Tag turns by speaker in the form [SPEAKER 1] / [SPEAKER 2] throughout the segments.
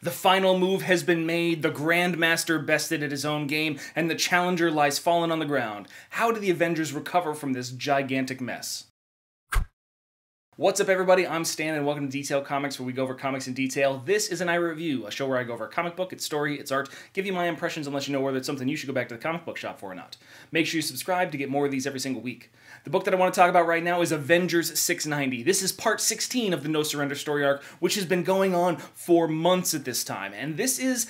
[SPEAKER 1] The final move has been made, the Grandmaster bested at his own game, and the challenger lies fallen on the ground. How do the Avengers recover from this gigantic mess? What's up, everybody? I'm Stan, and welcome to Detail Comics, where we go over comics in detail. This is an I Review, a show where I go over a comic book, its story, its art, give you my impressions, and let you know whether it's something you should go back to the comic book shop for or not. Make sure you subscribe to get more of these every single week. The book that I want to talk about right now is Avengers 690. This is part 16 of the No Surrender story arc, which has been going on for months at this time, and this is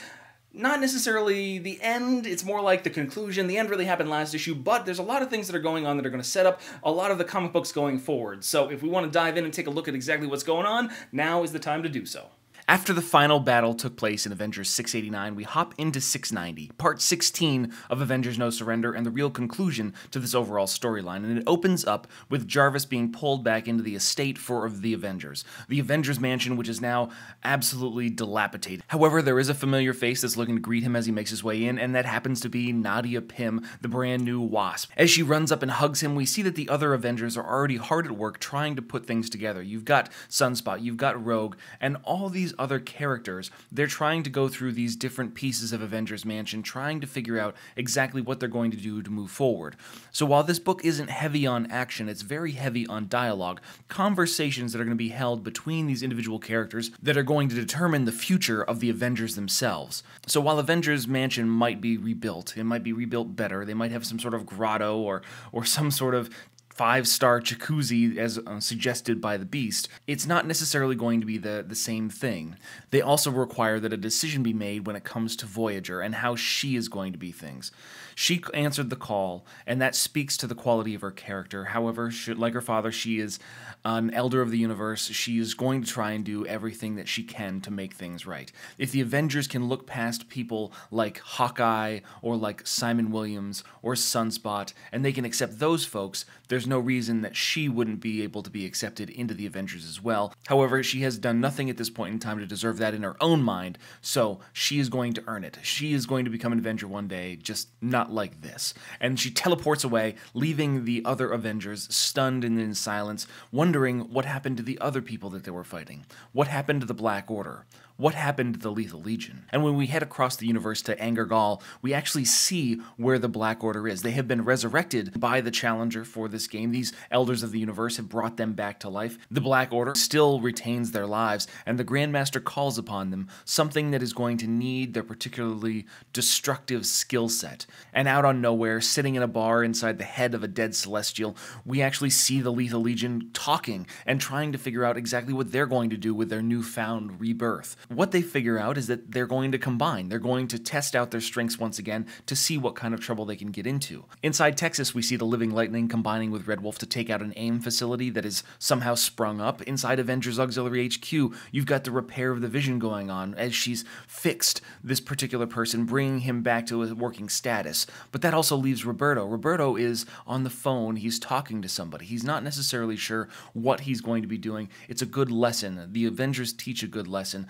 [SPEAKER 1] not necessarily the end, it's more like the conclusion. The end really happened last issue, but there's a lot of things that are going on that are going to set up a lot of the comic books going forward. So if we want to dive in and take a look at exactly what's going on, now is the time to do so. After the final battle took place in Avengers 689, we hop into 690, part 16 of Avengers No Surrender, and the real conclusion to this overall storyline. And it opens up with Jarvis being pulled back into the estate for the Avengers mansion, which is now absolutely dilapidated. However, there is a familiar face that's looking to greet him as he makes his way in, and that happens to be Nadia Pym, the brand new Wasp. As she runs up and hugs him, we see that the other Avengers are already hard at work trying to put things together. You've got Sunspot, you've got Rogue, and all these other characters. They're trying to go through these different pieces of Avengers Mansion, trying to figure out exactly what they're going to do to move forward. So while this book isn't heavy on action, it's very heavy on dialogue, conversations that are going to be held between these individual characters that are going to determine the future of the Avengers themselves. So while Avengers Mansion might be rebuilt, it might be rebuilt better, they might have some sort of grotto or some sort of five-star jacuzzi as suggested by the Beast, it's not necessarily going to be the same thing. They also require that a decision be made when it comes to Voyager and how she is going to be things. She answered the call, and that speaks to the quality of her character. However, like her father, she is an elder of the universe. She is going to try and do everything that she can to make things right. If the Avengers can look past people like Hawkeye or like Simon Williams or Sunspot, and they can accept those folks, there's no reason that she wouldn't be able to be accepted into the Avengers as well. However, she has done nothing at this point in time to deserve that in her own mind, so she is going to earn it. She is going to become an Avenger one day, just not like this. And she teleports away, leaving the other Avengers stunned and in silence, wondering what happened to the other people that they were fighting. What happened to the Black Order? What happened to the Lethal Legion? And when we head across the universe to Angergal, we actually see where the Black Order is. They have been resurrected by the Challenger for this game. These Elders of the Universe have brought them back to life. The Black Order still retains their lives, and the Grandmaster calls upon them, something that is going to need their particularly destructive skill set. And out on nowhere, sitting in a bar inside the head of a dead Celestial, we actually see the Lethal Legion talking and trying to figure out exactly what they're going to do with their newfound rebirth. What they figure out is that they're going to combine. They're going to test out their strengths once again to see what kind of trouble they can get into. Inside Texas, we see the Living Lightning combining with Red Wolf to take out an AIM facility that is somehow sprung up. Inside Avengers Auxiliary HQ, you've got the repair of the Vision going on as she's fixed this particular person, bringing him back to a working status. But that also leaves Roberto. Roberto is on the phone. He's talking to somebody. He's not necessarily sure what he's going to be doing. It's a good lesson. The Avengers teach a good lesson.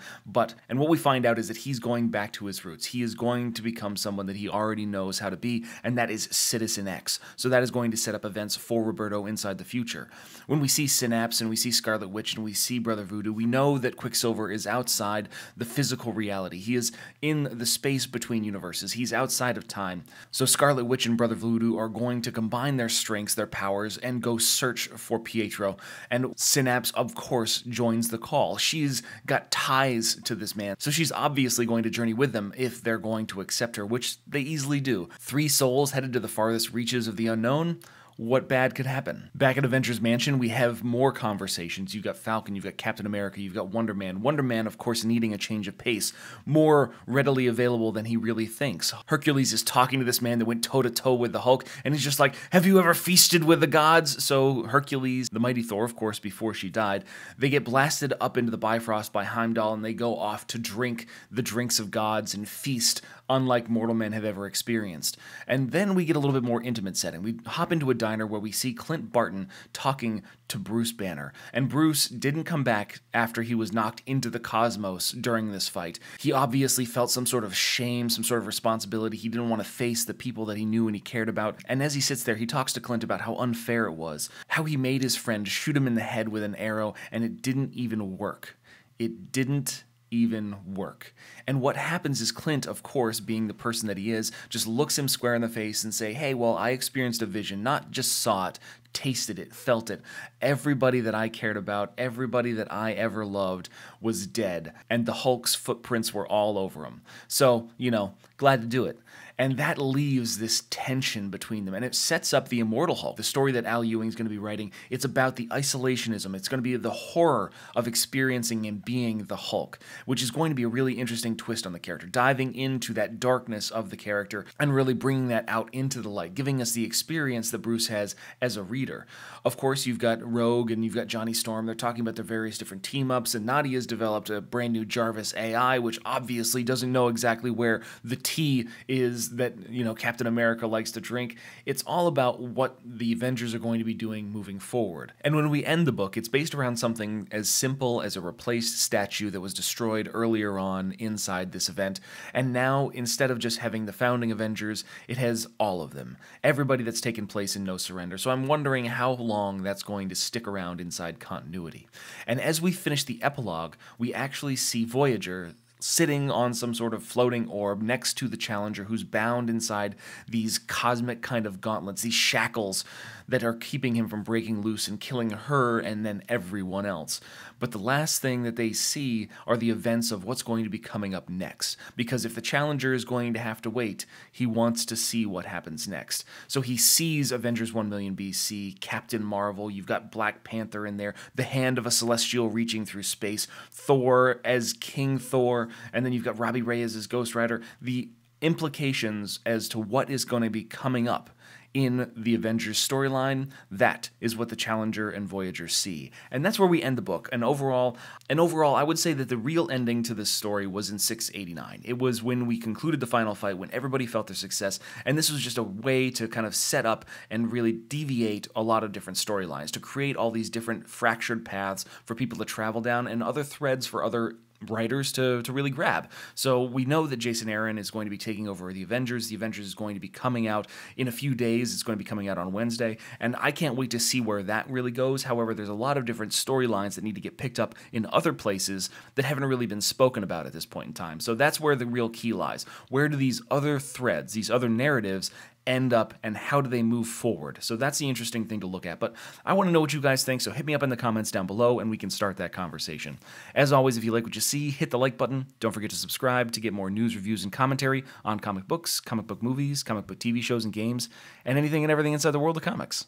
[SPEAKER 1] And what we find out is that he's going back to his roots. He is going to become someone that he already knows how to be, and that is Citizen X. So that is going to set up events for Roberto inside the future. When we see Synapse and we see Scarlett Witch and we see Brother Voodoo, we know that Quicksilver is outside the physical reality. He is in the space between universes. He's outside of time. So Scarlett Witch and Brother Voodoo are going to combine their strengths, their powers, and go search for Pietro. And Synapse, of course, joins the call. She's got ties to this man, so she's obviously going to journey with them if they're going to accept her, which they easily do. 3 souls headed to the farthest reaches of the unknown. What bad could happen? Back at Avengers Mansion, we have more conversations. You've got Falcon, you've got Captain America, you've got Wonder Man. Wonder Man, of course, needing a change of pace, more readily available than he really thinks. Hercules is talking to this man that went toe-to-toe with the Hulk, and he's just like, have you ever feasted with the gods? So Hercules, the mighty Thor, of course, before she died, they get blasted up into the Bifrost by Heimdall, and they go off to drink the drinks of gods and feast unlike mortal men have ever experienced. And then we get a little bit more intimate setting. We hop into a diner where we see Clint Barton talking to Bruce Banner. And Bruce didn't come back after he was knocked into the cosmos during this fight. He obviously felt some sort of shame, some sort of responsibility. He didn't want to face the people that he knew and he cared about. And as he sits there, he talks to Clint about how unfair it was, how he made his friend shoot him in the head with an arrow and it didn't even work. It didn't
[SPEAKER 2] even work. And what happens is Clint, of course, being the person that he is, just looks him square in the face and say, hey, well, I experienced a vision, not just saw it, tasted it, felt it. Everybody that I cared about, everybody that I ever loved was dead, and the Hulk's footprints were all over him. So, glad to do it. And that leaves this tension between them, and it sets up the Immortal Hulk, the story that Al Ewing's going to be writing. It's about the isolationism. It's going to be the horror of experiencing and being the Hulk, which is going to be a really interesting twist on the character, diving into that darkness of the character and really bringing that out into the light, giving us the experience that Bruce has as a reader. Of course, you've got Rogue and you've got Johnny Storm. They're talking about their various different team-ups, and Nadia's developed a brand new Jarvis AI, which obviously doesn't know exactly where the tea is that, Captain America likes to drink. It's all about what the Avengers are going to be doing moving forward. And when we end the book, it's based around something as simple as a replaced statue that was destroyed earlier on inside this event. And now, instead of just having the founding Avengers, it has all of them. Everybody that's taken place in No Surrender. So I'm wondering how long that's going to stick around inside continuity. And as we finish the epilogue, we actually see Voyager sitting on some sort of floating orb next to the Challenger, who's bound inside these cosmic kind of gauntlets, these shackles that are keeping him from breaking loose and killing her and then everyone else. But the last thing that they see are the events of what's going to be coming up next. Because if the Challenger is going to have to wait, he wants to see what happens next. So he sees Avengers 1 million BC, Captain Marvel, you've got Black Panther in there, the hand of a Celestial reaching through space, Thor as King Thor, and then you've got Robbie Reyes as Ghost Rider. The implications as to what is going to be coming up in the Avengers storyline, that is what the Challenger and Voyager see. And that's where we end the book. And overall, I would say that the real ending to this story was in 689. It was when we concluded the final fight, when everybody felt their success, and this was just a way to kind of set up and really deviate a lot of different storylines, to create all these different fractured paths for people to travel down and other threads for other writers to really grab. So we know that Jason Aaron is going to be taking over the Avengers. The Avengers is going to be coming out in a few days. It's going to be coming out on Wednesday, and I can't wait to see where that really goes. However, there's a lot of different storylines that need to get picked up in other places that haven't really been spoken about at this point in time. So that's where the real key lies. Where do these other threads, these other narratives end up, and how do they move forward? So that's the interesting thing to look at. But I want to know what you guys think, so hit me up in the comments down below and we can start that conversation. As always, if you like what you see, hit the like button. Don't forget to subscribe to get more news, reviews, and commentary on comic books, comic book movies, comic book TV shows and games, and anything and everything inside the world of comics.